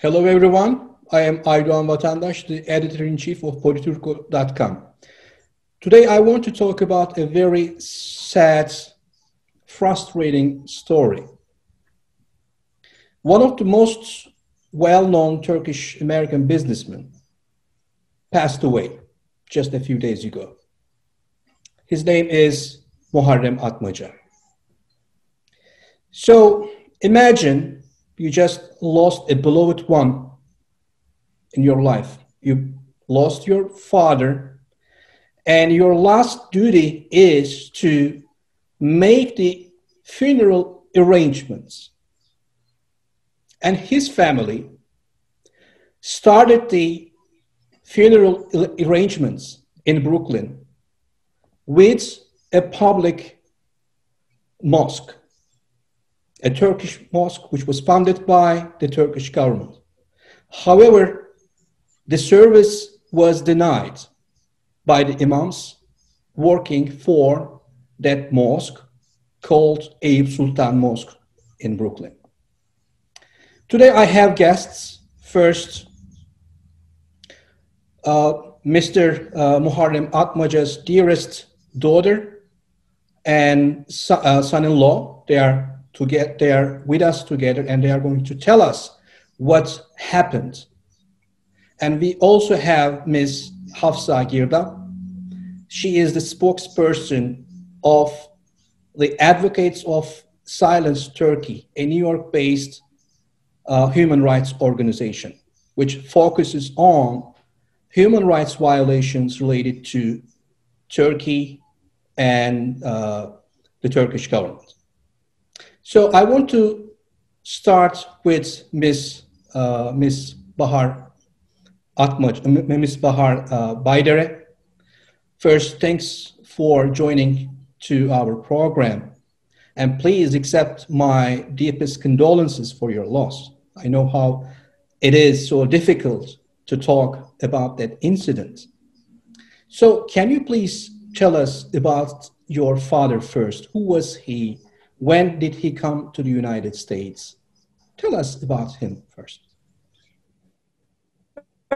Hello everyone, I am Aydoğan Vatandaş, the editor-in-chief of Politurco.com. Today I want to talk about a very sad, frustrating story. One of the most well-known Turkish-American businessmen passed away just a few days ago. His name is Muharrem Atmaca. So imagine you just lost a beloved one in your life. You lost your father, and your last duty is to make the funeral arrangements. And his family started the funeral arrangements in Brooklyn with a public mosque, a Turkish mosque which was funded by the Turkish government. However, the service was denied by the imams working for that mosque called Eyüp Sultan Mosque in Brooklyn. Today I have guests. First, Mr. Muharrem Atmaca's dearest daughter and son-in-law. They are with us together, and they are going to tell us what happened. And we also have Ms. Hafza Girdap. She is the spokesperson of the Advocates of Silence Turkey, a New York-based human rights organization, which focuses on human rights violations related to Turkey and the Turkish government. So I want to start with Ms. Bahar Baydere. First, thanks for joining to our program, and please accept my deepest condolences for your loss. I know how it is so difficult to talk about that incident. So can you please tell us about your father first? Who was he? When did he come to the United States? Tell us about him first.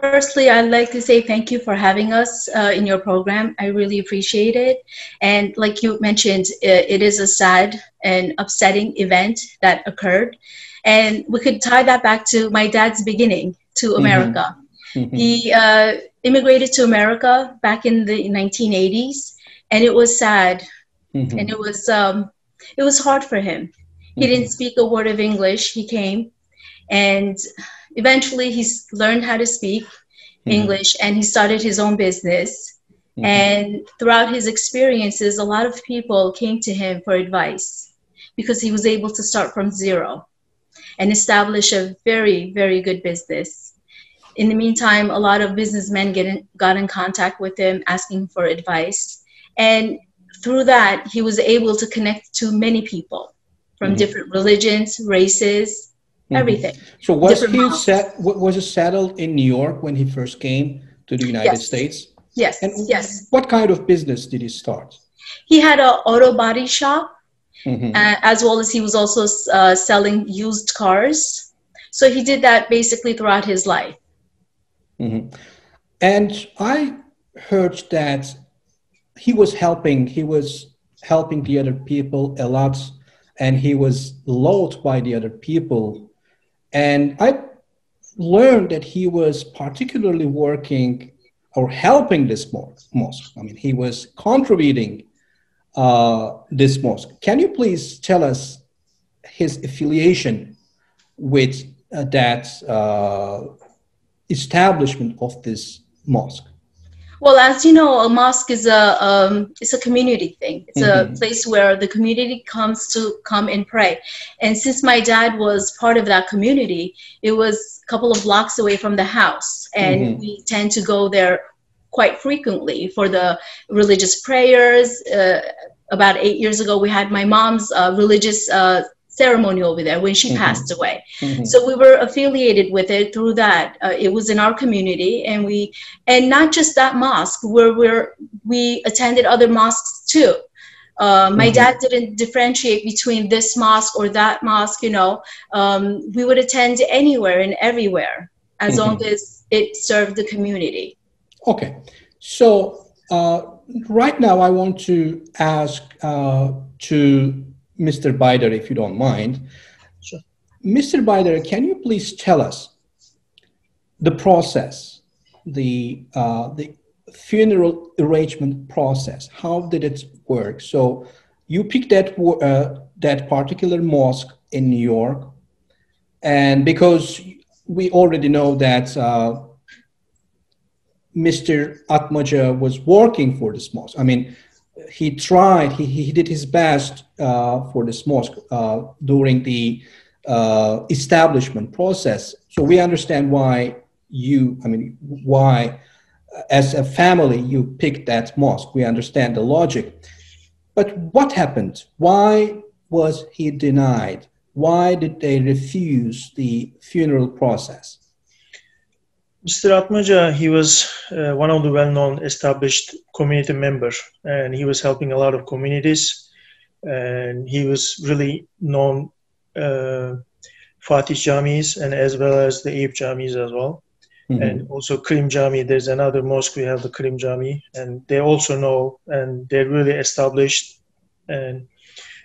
Firstly, I'd like to say thank you for having us in your program. I really appreciate it. And like you mentioned, it is a sad and upsetting event that occurred. And we could tie that back to my dad's beginning to America. Mm-hmm. He immigrated to America back in the 1980s, and it was sad. Mm-hmm. And it was hard for him. He didn't speak a word of English. He came, and eventually he learned how to speak English, and he started his own business. And throughout his experiences, a lot of people came to him for advice because he was able to start from zero and establish a very, very good business. In the meantime, a lot of businessmen got in contact with him asking for advice. And through that, he was able to connect to many people from different religions, races, everything. So was he settled in New York when he first came to the United States? Yes, and yes. What kind of business did he start? He had an auto body shop, as well as he was also selling used cars. So he did that basically throughout his life. And I heard that he was helping the other people a lot, and he was loved by the other people. And I learned that he was particularly working or helping this mosque. I mean, he was contributing this mosque. Can you please tell us his affiliation with that establishment of this mosque? Well, as you know, a mosque is it's a community thing. It's a place where the community comes to come and pray. And since my dad was part of that community, it was a couple of blocks away from the house. And we tend to go there quite frequently for the religious prayers. About 8 years ago, we had my mom's religious ceremony over there when she passed away. So we were affiliated with it through that. It was in our community, and not just that mosque, where we attended other mosques too. My dad didn't differentiate between this mosque or that mosque, you know. We would attend anywhere and everywhere as long as it served the community. Okay. So right now I want to ask to Mr. Baydere, if you don't mind. Sure. Mr. Baydere, can you please tell us the process, the funeral arrangement process? How did it work? So you picked that particular mosque in New York, and because we already know that Mr. Atmaca was working for this mosque. I mean, he tried, he did his best for this mosque during the establishment process. So we understand why why as a family you picked that mosque. We understand the logic. But what happened? Why was he denied? Why did they refuse the funeral process? Mr. Atmaca, he was one of the well-known established community members, and he was helping a lot of communities, and he was really known Fatih Jamis and as well as the Eyüp Jamis as well. And also Krim Jami, there's another mosque, we have the Krim Jami, and they also know, and they're really established. And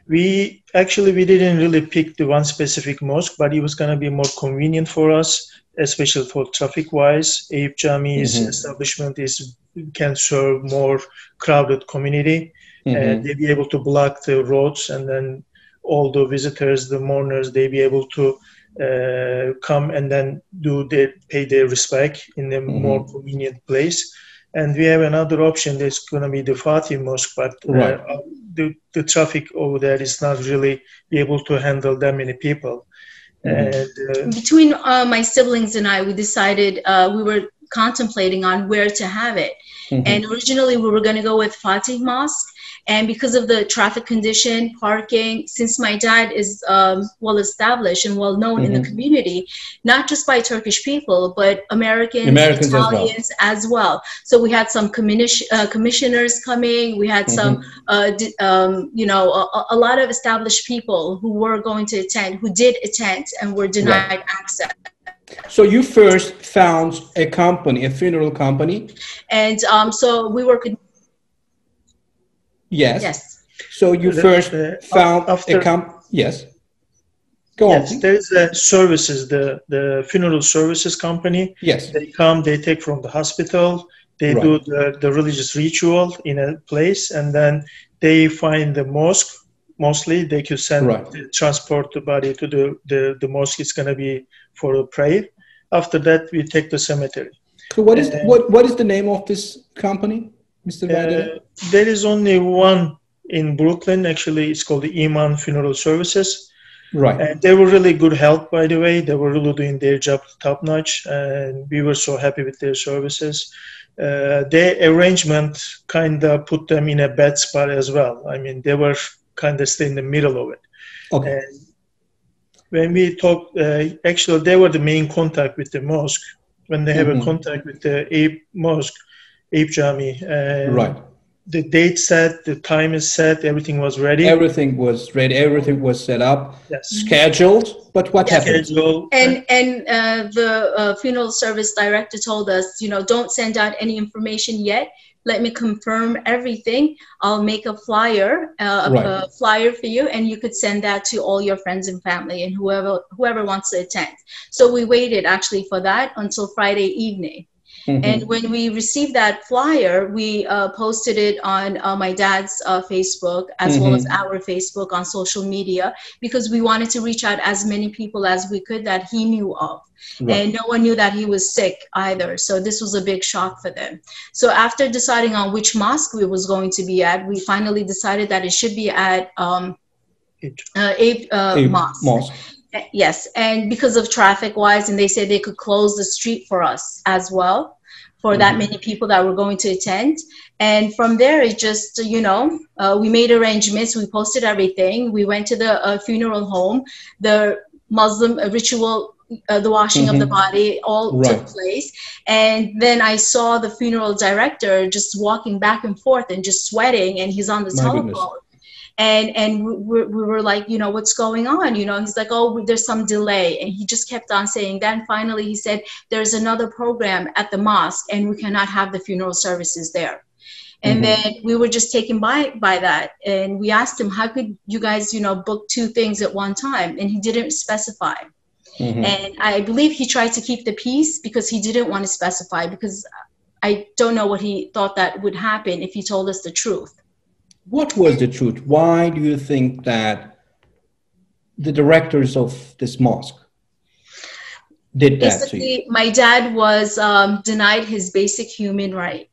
we didn't really pick the one specific mosque, but it was going to be more convenient for us, especially for traffic-wise. Eyüp Jami's establishment can serve more crowded community, and they'll be able to block the roads, and then all the visitors, the mourners, they'll be able to come and then pay their respect in a more convenient place. And we have another option that's going to be the Fatih Mosque, but the traffic over there is not really be able to handle that many people. And, between my siblings and I, we decided we were contemplating on where to have it. And originally we were going to go with Fatih Mosque. And because of the traffic condition, parking, since my dad is well established and well known in the community, not just by Turkish people, but Americans Italians as well. So we had some commissioners coming. We had some, you know, a lot of established people who were going to attend, who did attend, and were denied access. So you first found a company, a funeral company, and so we were. Yes. Yes. So you first found a company. Yes. Go on. Yes, there is a services, the funeral services company. Yes. They come, they take from the hospital, they do the religious ritual in a place, and then they find the mosque. Mostly they could send transport the body to the mosque. It's going to be for a prayer. After that, we take the cemetery. So what is the name of this company, Mr. Baydere? There is only one in Brooklyn. Actually, it's called the Iman Funeral Services. Right. And they were really good help, by the way. They were really doing their job top notch, and we were so happy with their services. Their arrangement kind of put them in a bad spot as well. I mean, they were kind of still in the middle of it. Okay. And when we talked, actually, they were the main contact with the mosque. When they have a contact with the Eyüp Jami, the date set, the time is set, everything was ready. Everything was ready. Everything was set up, scheduled. But what happened? And the funeral service director told us, you know, don't send out any information yet. Let me confirm everything. I'll make a flyer, a flyer for you, and you could send that to all your friends and family and whoever wants to attend. So we waited actually for that until Friday evening. And when we received that flyer, we posted it on my dad's Facebook as well as our Facebook on social media, because we wanted to reach out as many people as we could that he knew of. And no one knew that he was sick either. So this was a big shock for them. So after deciding on which mosque we was going to be at, we finally decided that it should be at Mosque. Yes, and because of traffic wise, and they said they could close the street for us as well, for that many people that were going to attend. And from there, it just, you know, we made arrangements, we posted everything. We went to the funeral home, the Muslim ritual, the washing of the body all took place. And then I saw the funeral director just walking back and forth and just sweating, and he's on the telephone. And we were like, you know, what's going on? You know, he's like, oh, there's some delay. And he just kept on saying that. And finally he said, there's another program at the mosque and we cannot have the funeral services there. And then we were just taken by that. And we asked him, how could you guys, you know, book two things at one time? And he didn't specify. And I believe he tried to keep the peace because he didn't want to specify, because I don't know what he thought that would happen if he told us the truth. What was the truth? Why do you think that the directors of this mosque did that Basically, to you? My dad was denied his basic human right.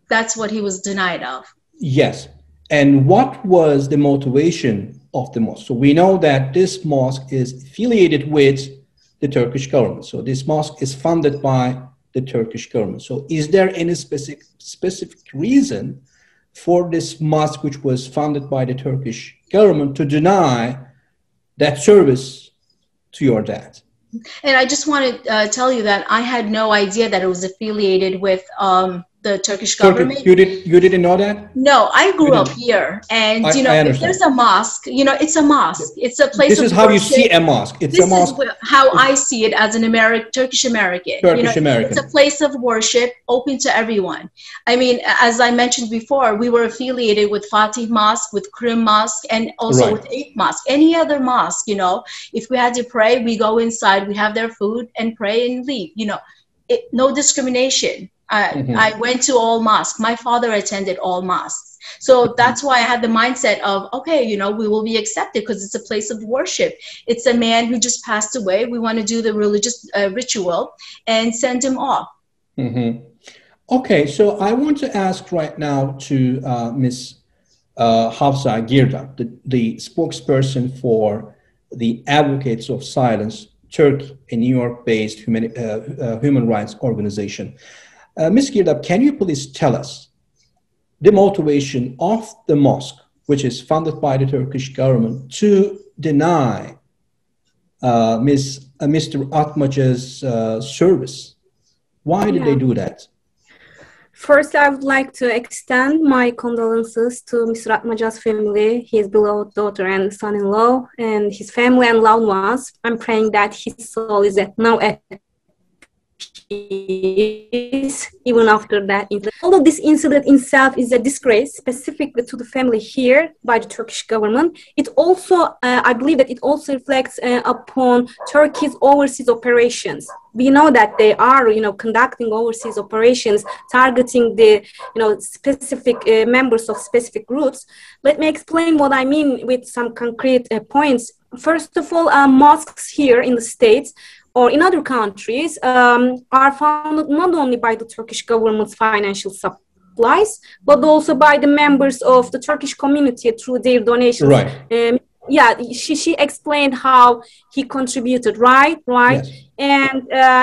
That's what he was denied of. Yes. And what was the motivation of the mosque? So we know that this mosque is affiliated with the Turkish government. So this mosque is funded by the Turkish government. So is there any specific reason for this mosque, which was funded by the Turkish government, to deny that service to your dad? And I just want to tell you that I had no idea that it was affiliated with the Turkish government. You didn't know that? No, I grew up here, and you know, if there's a mosque, you know, it's a mosque. It's a place. This is how you see a mosque. It's a mosque. This is how I see it as an Turkish American. Turkish American. It's a place of worship, open to everyone. I mean, as I mentioned before, we were affiliated with Fatih Mosque, with Krim Mosque, and also with Eight Mosque. Any other mosque, you know, if we had to pray, we go inside, we have their food, and pray and leave. You know, no discrimination. I went to all mosques. My father attended all mosques. So that's why I had the mindset of, okay, you know, we will be accepted because it's a place of worship. It's a man who just passed away. We want to do the religious ritual and send him off. Okay, so I want to ask right now to Ms. Hafza Girdap, the spokesperson for the Advocates of Silence Turkey, a New York-based human rights organization. Ms. Girdap, can you please tell us the motivation of the mosque, which is funded by the Turkish government, to deny Mr. Atmaca's service? Why did they do that? First, I would like to extend my condolences to Mr. Atmaca's family, his beloved daughter and son-in-law, and his family and loved ones. I'm praying that his soul is now at peace, even after that incident. Although this incident itself is a disgrace specifically to the family here by the Turkish government, it also, I believe that it also reflects upon Turkey's overseas operations. We know that they are, you know, conducting overseas operations, targeting the, you know, specific members of specific groups. Let me explain what I mean with some concrete points. First of all, mosques here in the States or in other countries are funded not only by the Turkish government's financial supplies, but also by the members of the Turkish community through their donations. Right. Yeah, she explained how he contributed, right? Yes. And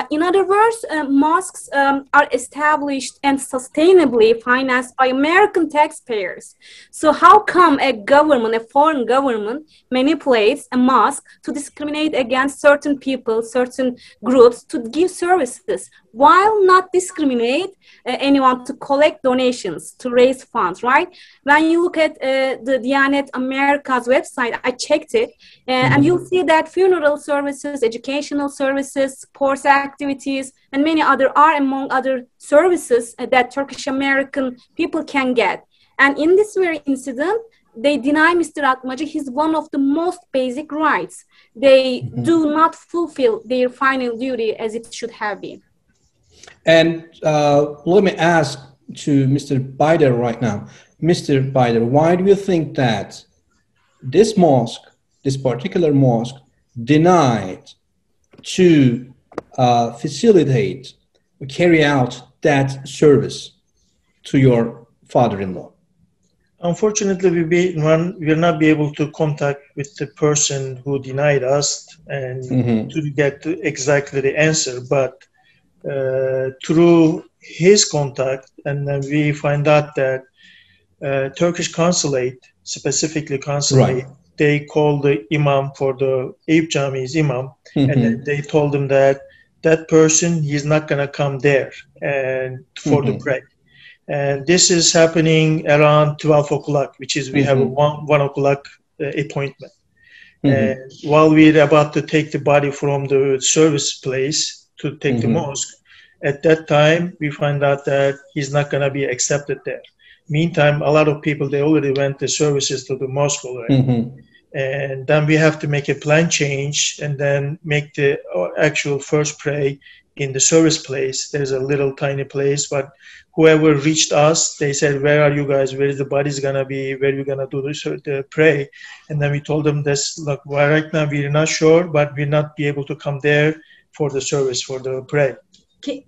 in other words, mosques are established and sustainably financed by American taxpayers. So how come a government, a foreign government, manipulates a mosque to discriminate against certain people, certain groups to give services, while not discriminate anyone to collect donations, to raise funds, right? When you look at the Diyanet America's website, I checked it, and you'll see that funeral services, educational services, sports activities, and many other are among other services that Turkish American people can get. And in this very incident, they deny Mr. Atmaca his one of the most basic rights. They do not fulfill their final duty as it should have been. And let me ask to Mr. Baydere right now. Mr. Baydere, why do you think that this mosque, this particular mosque, denied to facilitate, carry out that service to your father-in-law? Unfortunately, we will not be able to contact with the person who denied us and to get exactly the answer, but through his contact, and then we find out that Turkish consulate, specifically consulate, they called the imam for the Eyüp Jami's imam, and then they told him that that person, he's not going to come there and for the prayer. And this is happening around 12 o'clock, which is we have a 1 o'clock appointment. And while we're about to take the body from the service place to take the mosque, at that time, we find out that he's not going to be accepted there. Meantime, a lot of people, they already went the services to the mosque already. And then we have to make a plan change and then make the actual first pray in the service place. There's a little tiny place, but whoever reached us, they said, where are you guys? Where is the body's going to be? Where are you going to do the pray? And then we told them this, look, well, right now we're not sure, but we'll not be able to come there for the service, for the pray.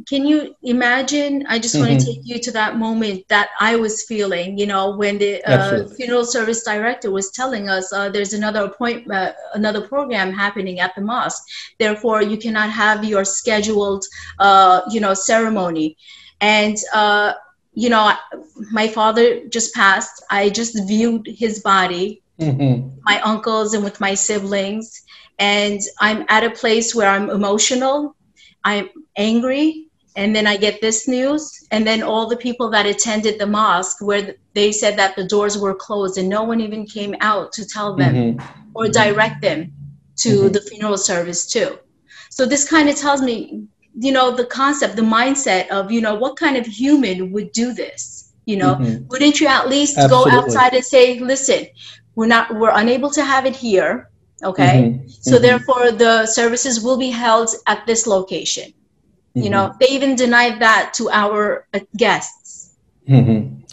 Can you imagine? I just want to take you to that moment that I was feeling, you know, when the funeral service director was telling us there's another appointment, another program happening at the mosque. Therefore, you cannot have your scheduled, you know, ceremony. And, you know, my father just passed. I just viewed his body, my uncles and with my siblings. And I'm at a place where I'm emotional. I'm angry, and then I get this news, and then all the people that attended the mosque where they said that the doors were closed and no one even came out to tell them or direct them to the funeral service too. So this kind of tells me, you know, the concept, the mindset of, you know, what kind of human would do this? You know, wouldn't you at least go outside and say, listen, we're unable to have it here. Okay. So therefore the services will be held at this location. You know, they even denied that to our guests. And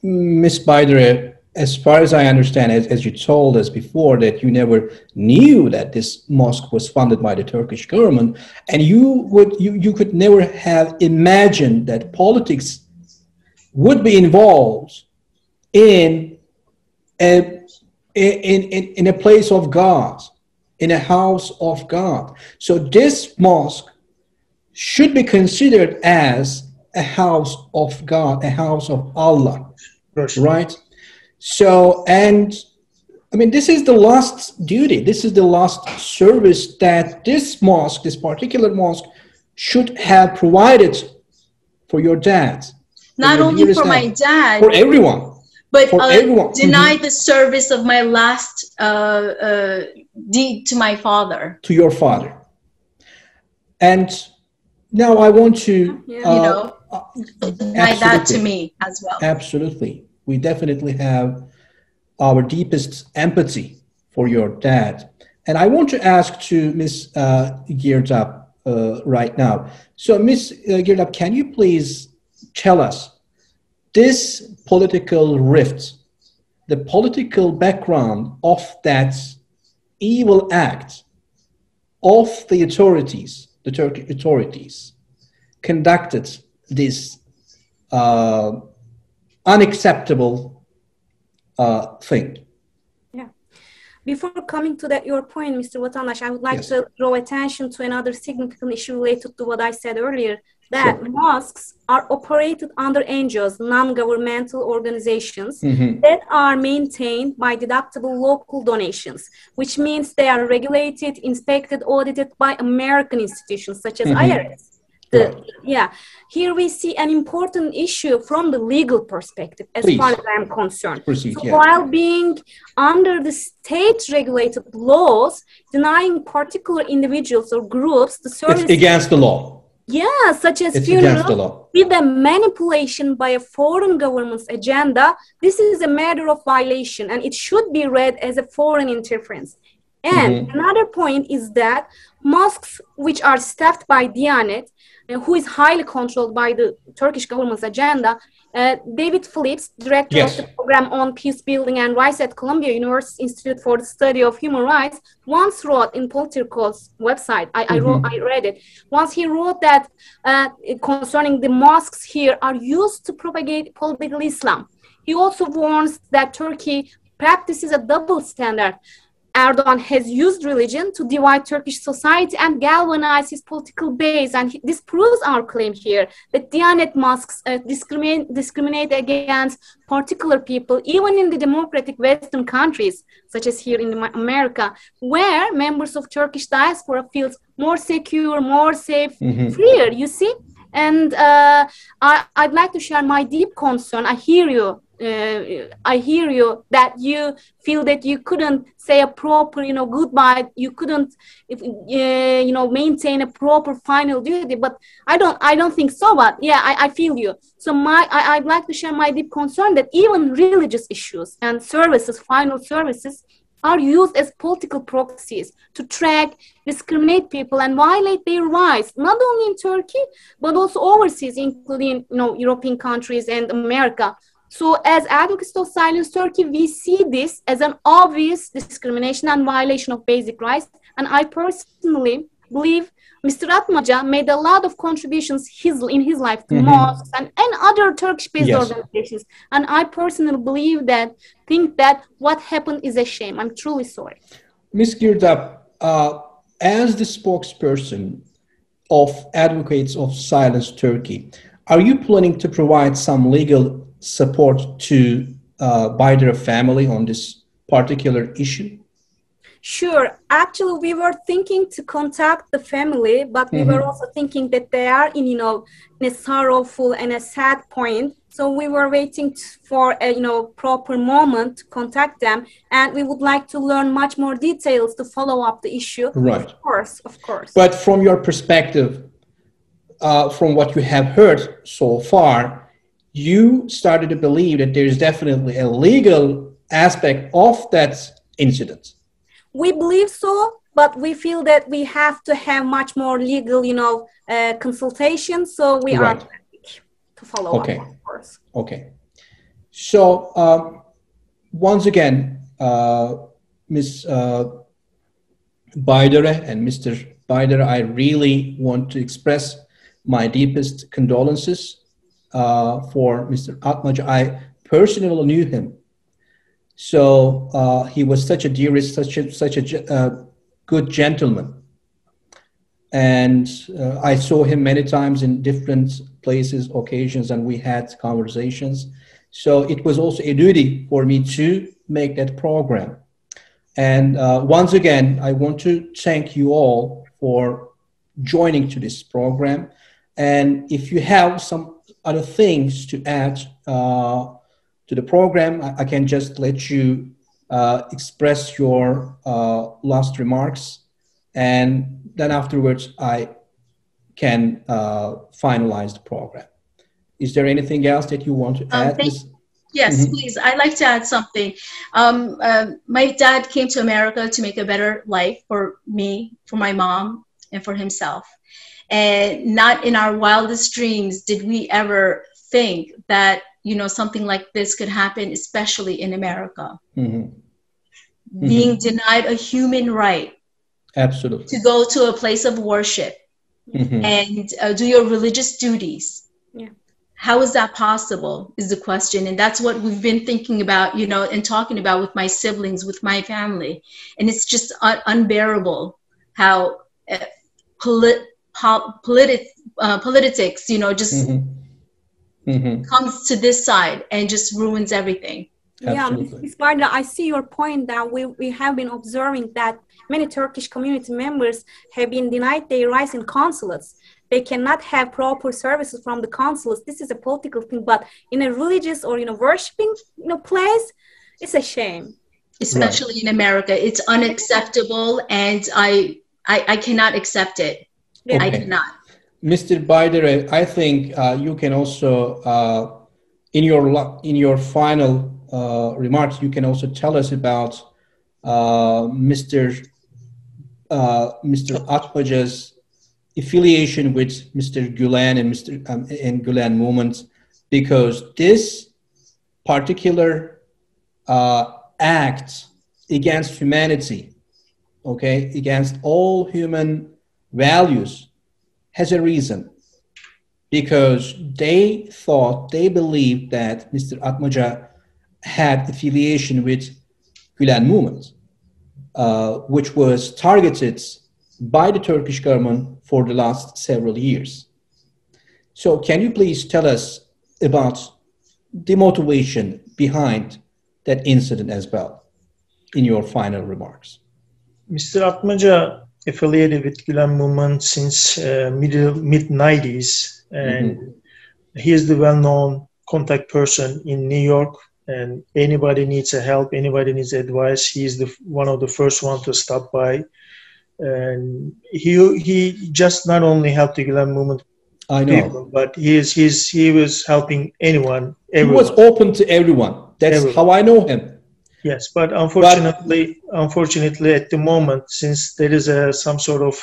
Ms. Baydere, as far as I understand it, as you told us before, that you never knew that this mosque was funded by the Turkish government, and you could never have imagined that politics would be involved in a place of God, in a house of God. So this mosque should be considered as a house of God, a house of Allah, right? So, and I mean, this is the last duty, this is the last service that this mosque, this particular mosque, should have provided for your dad. Not only for my dad, for everyone. But denied the service of my last deed to my father. To your father. And now I want to... you know, deny that to me as well. Absolutely. We definitely have our deepest empathy for your dad. And I want to ask to Ms. Girdap right now. So Ms. Girdap, can you please tell us this political rift, the political background of that evil act of the authorities, the Turkish authorities, conducted this unacceptable thing? Yeah. Before coming to your point, Mr. Vatandaş, I would like to draw attention to another significant issue related to what I said earlier, that mosques are operated under NGOs, non-governmental organizations, that are maintained by deductible local donations, which means they are regulated, inspected, audited by American institutions such as IRS. Here we see an important issue from the legal perspective, as far as I'm concerned. While being under the state-regulated laws, denying particular individuals or groups the service... It's against the law. Yeah, such as funeral, with a manipulation by a foreign government's agenda, this is a matter of violation, and it should be read as a foreign interference. And another point is that mosques which are staffed by Diyanet, who is highly controlled by the Turkish government's agenda, David Phillips, director of the program on peace building and rights at Columbia University Institute for the Study of Human Rights, once wrote in Politico's website, I read it, once he wrote that concerning the mosques here are used to propagate political Islam. He also warns that Turkey practices a double standard. Erdogan has used religion to divide Turkish society and galvanize his political base. And this proves our claim here that Diyanet mosques discriminate against particular people, even in the democratic Western countries, such as here in America, where members of Turkish diaspora feel more secure, more safe, freer, you see? And I'd like to share my deep concern. I hear you that you feel that you couldn't say a proper, goodbye. You couldn't, maintain a proper final duty. But I don't think so. But yeah, I feel you. So I'd like to share my deep concern that even religious issues and services, final services, are used as political proxies to track, discriminate people, and violate their rights, not only in Turkey, but also overseas, including European countries and America. So as advocates of Silence Turkey, we see this as an obvious discrimination and violation of basic rights. And I personally believe Mr. Atmaca made a lot of contributions in his life to mosques and other Turkish-based organizations. And I personally think that what happened is a shame. I'm truly sorry. Ms. Girdap, as the spokesperson of Advocates of Silence Turkey, are you planning to provide some legal support to Baydere family on this particular issue? Sure. Actually, we were thinking to contact the family, but we were also thinking that they are in a sorrowful and a sad point. So we were waiting for a proper moment to contact them, and we would like to learn much more details to follow up the issue. Right. Of course. But from your perspective, from what you have heard so far, you started to believe that there is definitely a legal aspect of that incident. We believe so, but we feel that we have to have much more legal, consultation. So we are to follow up, of course. Okay. So once again, Ms. Baydere and Mr. Baydere, I really want to express my deepest condolences for Mr. Atmaca. I personally knew him. So he was such a dearest, such a good gentleman. And I saw him many times in different places, occasions, and we had conversations. So it was also a duty for me to make that program. And once again, I want to thank you all for joining to this program. And if you have some other things to add to the program, I can just let you express your last remarks, and then afterwards I can finalize the program. Is there anything else that you want to add? Yes, please. I'd like to add something. My dad came to America to make a better life for me, for my mom, and for himself. And not in our wildest dreams did we ever think that something like this could happen, especially in America. Being denied a human right. Absolutely. To go to a place of worship and do your religious duties. Yeah. How is that possible is the question. And that's what we've been thinking about, and talking about with my siblings, with my family. And it's just unbearable how politics, just comes to this side and just ruins everything. Absolutely. Yeah, Ms. Baydere, I see your point that we have been observing that many Turkish community members have been denied their rights in consulates. They cannot have proper services from the consulates. This is a political thing, but in a religious or worshiping place, it's a shame. Especially in America, it's unacceptable, and I cannot accept it. Okay. I cannot. Mr. Baydere, I think you can also, in your final remarks, you can also tell us about Mr. Atmaca's affiliation with Mr. Gülen and Gülen movement, because this particular act against humanity, against all human values, has a reason, because they believed that Mr. Atmaca had affiliation with Gülen movement, which was targeted by the Turkish government for the last several years. So can you please tell us about the motivation behind that incident as well in your final remarks? Mr. Atmaca affiliated with Gülen movement since mid-90s, and he is the well-known contact person in New York. And anybody needs help, anybody needs advice, he's one of the first one to stop by. And he just not only helped the Gülen movement people, but he was helping anyone. Everyone. He was open to everyone. That's how I know him. Yes, but unfortunately, at the moment, since there is some sort of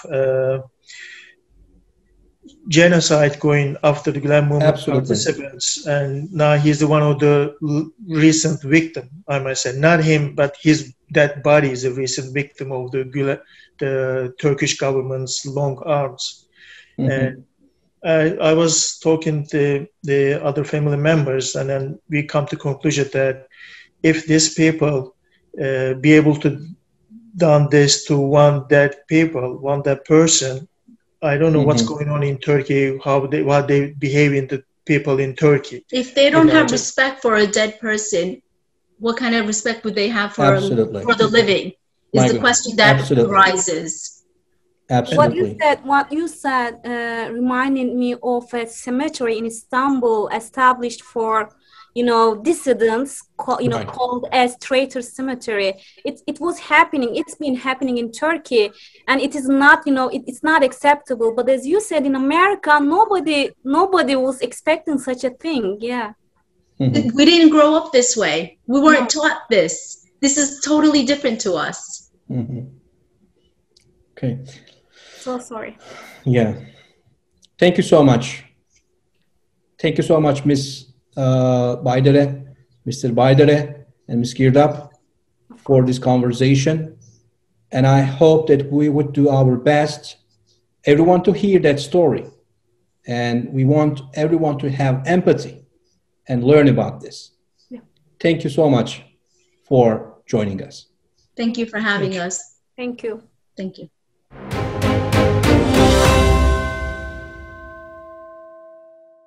genocide going after the Gülen movement participants, and now he's one of the recent victim. I might say, not him, but his dead body is a recent victim of the Turkish government's long arms. And I was talking to the other family members, and then we come to conclusion that if these people be able to done this to one dead person, I don't know what's going on in Turkey, what they behave in the people in Turkey. If they don't have respect for a dead person, what kind of respect would they have for the living? Is the question that arises. Absolutely. What you said reminded me of a cemetery in Istanbul established for, dissidents, called as Traitor Cemetery. It was happening. It's been happening in Turkey, and it is not, it's not acceptable. But as you said, in America, nobody was expecting such a thing. Yeah. We didn't grow up this way. We weren't taught this. This is totally different to us. Okay. So sorry. Yeah. Thank you so much. Thank you so much, Miss Baydere, Mr. Baydere, and Ms. Girdap for this conversation. And I hope that we would do our best, everyone to hear that story. And we want everyone to have empathy and learn about this. Yeah. Thank you so much for joining us. Thank you for having us. Thank you. Thank you.